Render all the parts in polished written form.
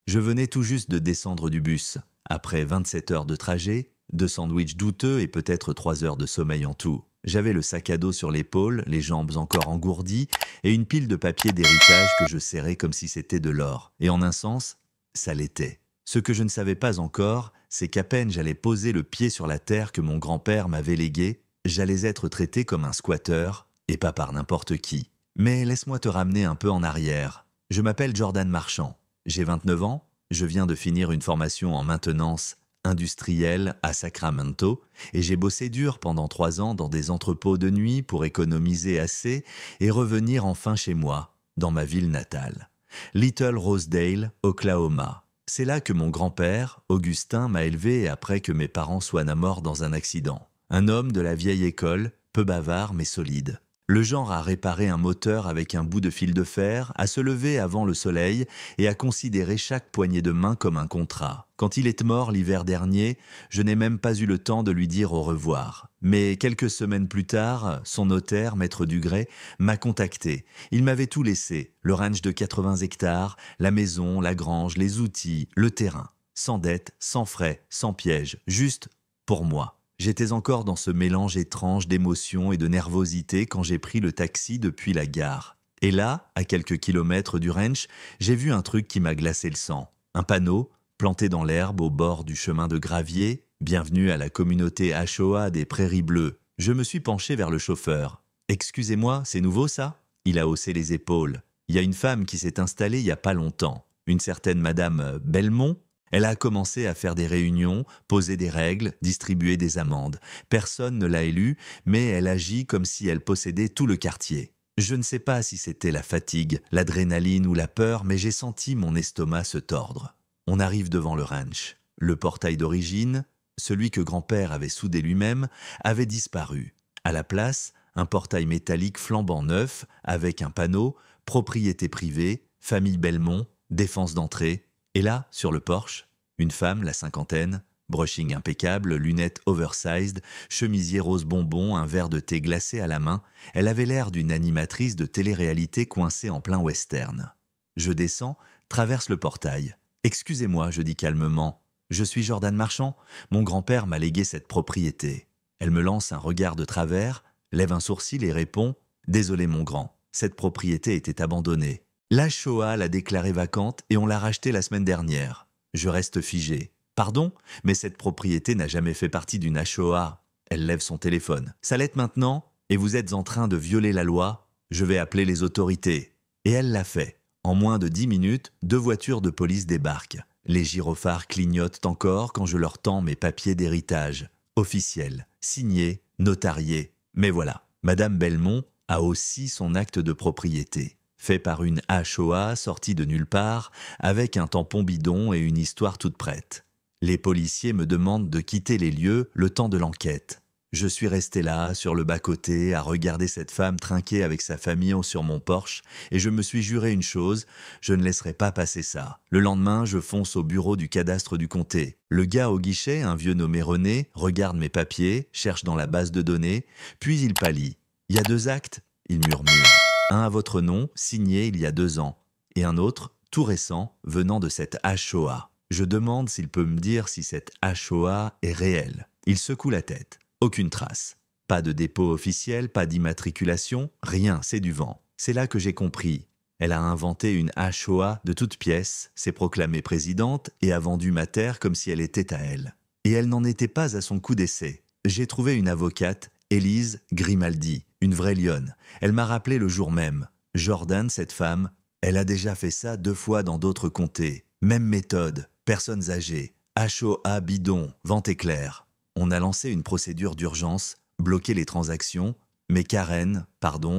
Je venais tout juste de descendre du bus. Après 27 heures de trajet, 2 sandwichs douteux et peut-être 3 heures de sommeil en tout. J'avais le sac à dos sur l'épaule, les jambes encore engourdies, et une pile de papiers d'héritage que je serrais comme si c'était de l'or. Et en un sens, ça l'était. Ce que je ne savais pas encore, c'est qu'à peine j'allais poser le pied sur la terre que mon grand-père m'avait léguée, j'allais être traité comme un squatter, et pas par n'importe qui. Mais laisse-moi te ramener un peu en arrière. Je m'appelle Jordan Marchand. J'ai 29 ans, je viens de finir une formation en maintenance industrielle à Sacramento et j'ai bossé dur pendant 3 ans dans des entrepôts de nuit pour économiser assez et revenir enfin chez moi, dans ma ville natale. Little Rosedale, Oklahoma. C'est là que mon grand-père, Augustin, m'a élevé après que mes parents soient morts dans un accident. Un homme de la vieille école, peu bavard mais solide. Le genre à réparer un moteur avec un bout de fil de fer, à se lever avant le soleil et à considérer chaque poignée de main comme un contrat. Quand il est mort l'hiver dernier, je n'ai même pas eu le temps de lui dire au revoir. Mais quelques semaines plus tard, son notaire, maître Dugré, m'a contacté. Il m'avait tout laissé, le ranch de 80 hectares, la maison, la grange, les outils, le terrain. Sans dette, sans frais, sans piège, juste pour moi. J'étais encore dans ce mélange étrange d'émotions et de nervosité quand j'ai pris le taxi depuis la gare. Et là, à quelques kilomètres du ranch, j'ai vu un truc qui m'a glacé le sang. Un panneau, planté dans l'herbe au bord du chemin de gravier, « Bienvenue à la communauté Ashoa des Prairies Bleues ». Je me suis penché vers le chauffeur. « Excusez-moi, c'est nouveau ça ?» Il a haussé les épaules. « Il y a une femme qui s'est installée il y a pas longtemps. Une certaine madame Belmont. Elle a commencé à faire des réunions, poser des règles, distribuer des amendes. Personne ne l'a élue, mais elle agit comme si elle possédait tout le quartier. Je ne sais pas si c'était la fatigue, l'adrénaline ou la peur, mais j'ai senti mon estomac se tordre. On arrive devant le ranch. Le portail d'origine, celui que grand-père avait soudé lui-même, avait disparu. À la place, un portail métallique flambant neuf, avec un panneau « Propriété privée, famille Belmont, défense d'entrée ». Et là, sur le porche, une femme, la cinquantaine, brushing impeccable, lunettes oversized, chemisier rose bonbon, un verre de thé glacé à la main, elle avait l'air d'une animatrice de télé-réalité coincée en plein western. Je descends, traverse le portail. « Excusez-moi », je dis calmement, « je suis Jordan Marchand, mon grand-père m'a légué cette propriété. » Elle me lance un regard de travers, lève un sourcil et répond « Désolé mon grand, cette propriété était abandonnée. » La Shoah l'a déclarée vacante et on l'a rachetée la semaine dernière. Je reste figé. Pardon, mais cette propriété n'a jamais fait partie d'une Shoah. Elle lève son téléphone. Ça l'est maintenant et vous êtes en train de violer la loi. Je vais appeler les autorités. Et elle l'a fait. En moins de 10 minutes, 2 voitures de police débarquent. Les gyrophares clignotent encore quand je leur tends mes papiers d'héritage. Officiels, signés, notariés. Mais voilà, Madame Belmont a aussi son acte de propriété. Fait par une Shoah sortie de nulle part, avec un tampon bidon et une histoire toute prête. Les policiers me demandent de quitter les lieux le temps de l'enquête. Je suis resté là, sur le bas-côté, à regarder cette femme trinquer avec sa famille sur mon porche, et je me suis juré une chose, je ne laisserai pas passer ça. Le lendemain, je fonce au bureau du cadastre du comté. Le gars au guichet, un vieux nommé René, regarde mes papiers, cherche dans la base de données, puis il pâlit. « Il y a 2 actes ?» il murmure. Un à votre nom, signé il y a 2 ans, et un autre, tout récent, venant de cette Shoah. Je demande s'il peut me dire si cette Shoah est réelle. Il secoue la tête. Aucune trace. Pas de dépôt officiel, pas d'immatriculation, rien, c'est du vent. C'est là que j'ai compris. Elle a inventé une Shoah de toutes pièces, s'est proclamée présidente et a vendu ma terre comme si elle était à elle. Et elle n'en était pas à son coup d'essai. J'ai trouvé une avocate, Élise Grimaldi, une vraie lionne. Elle m'a rappelé le jour même. Jordan, cette femme, elle a déjà fait ça 2 fois dans d'autres comtés. Même méthode, personnes âgées, HOA bidon, vente éclair. On a lancé une procédure d'urgence, bloqué les transactions, mais Karen,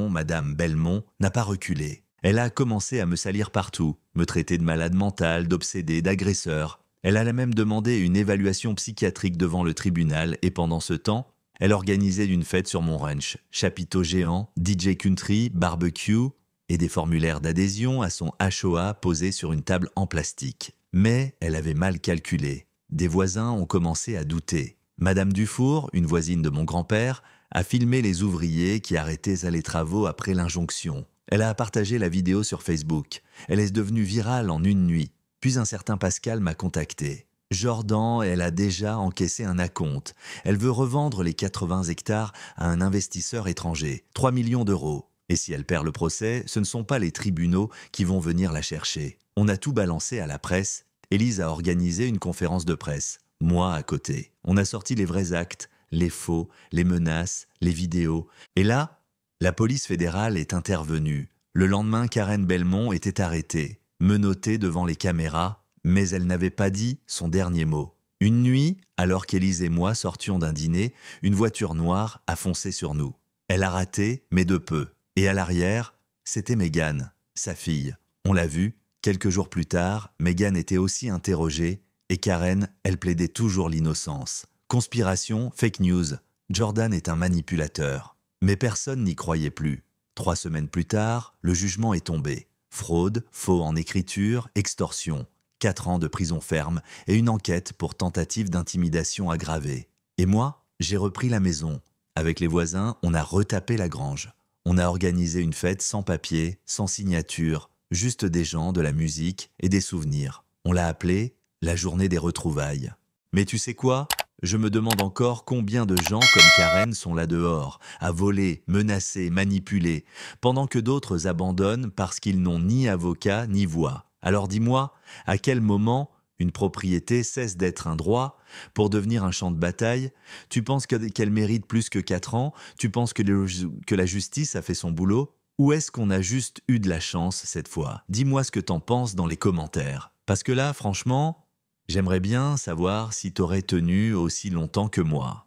Madame Belmont, n'a pas reculé. Elle a commencé à me salir partout, me traiter de malade mental, d'obsédé, d'agresseur. Elle a même demandé une évaluation psychiatrique devant le tribunal et pendant ce temps, elle organisait une fête sur mon ranch, chapiteau géant, DJ country, barbecue et des formulaires d'adhésion à son HOA posés sur une table en plastique. Mais elle avait mal calculé. Des voisins ont commencé à douter. Madame Dufour, une voisine de mon grand-père, a filmé les ouvriers qui arrêtaient les travaux après l'injonction. Elle a partagé la vidéo sur Facebook. Elle est devenue virale en une nuit. Puis un certain Pascal m'a contacté. Jordan, elle a déjà encaissé un acompte. Elle veut revendre les 80 hectares à un investisseur étranger, 3 millions d'euros. Et si elle perd le procès, ce ne sont pas les tribunaux qui vont venir la chercher. On a tout balancé à la presse. Élise a organisé une conférence de presse. Moi à côté. On a sorti les vrais actes, les faux, les menaces, les vidéos. Et là, la police fédérale est intervenue. Le lendemain, Karen Belmont était arrêtée, menottée devant les caméras, mais elle n'avait pas dit son dernier mot. Une nuit, alors qu'Élise et moi sortions d'un dîner, une voiture noire a foncé sur nous. Elle a raté, mais de peu. Et à l'arrière, c'était Mégane, sa fille. On l'a vue. Quelques jours plus tard, Mégane était aussi interrogée et Karen, elle plaidait toujours l'innocence. Conspiration, fake news. Jordan est un manipulateur. Mais personne n'y croyait plus. 3 semaines plus tard, le jugement est tombé. Fraude, faux en écriture, extorsion. 4 ans de prison ferme et une enquête pour tentative d'intimidation aggravée. Et moi, j'ai repris la maison. Avec les voisins, on a retapé la grange. On a organisé une fête sans papier, sans signature, juste des gens, de la musique et des souvenirs. On l'a appelée la journée des retrouvailles. Mais tu sais quoi ? Je me demande encore combien de gens comme Karen sont là dehors, à voler, menacer, manipuler, pendant que d'autres abandonnent parce qu'ils n'ont ni avocat ni voix. Alors dis-moi, à quel moment une propriété cesse d'être un droit pour devenir un champ de bataille? Tu penses qu'elle mérite plus que 4 ans? Tu penses que la justice a fait son boulot? Ou est-ce qu'on a juste eu de la chance cette fois? Dis-moi ce que t'en penses dans les commentaires. Parce que là, franchement, j'aimerais bien savoir si t'aurais tenu aussi longtemps que moi.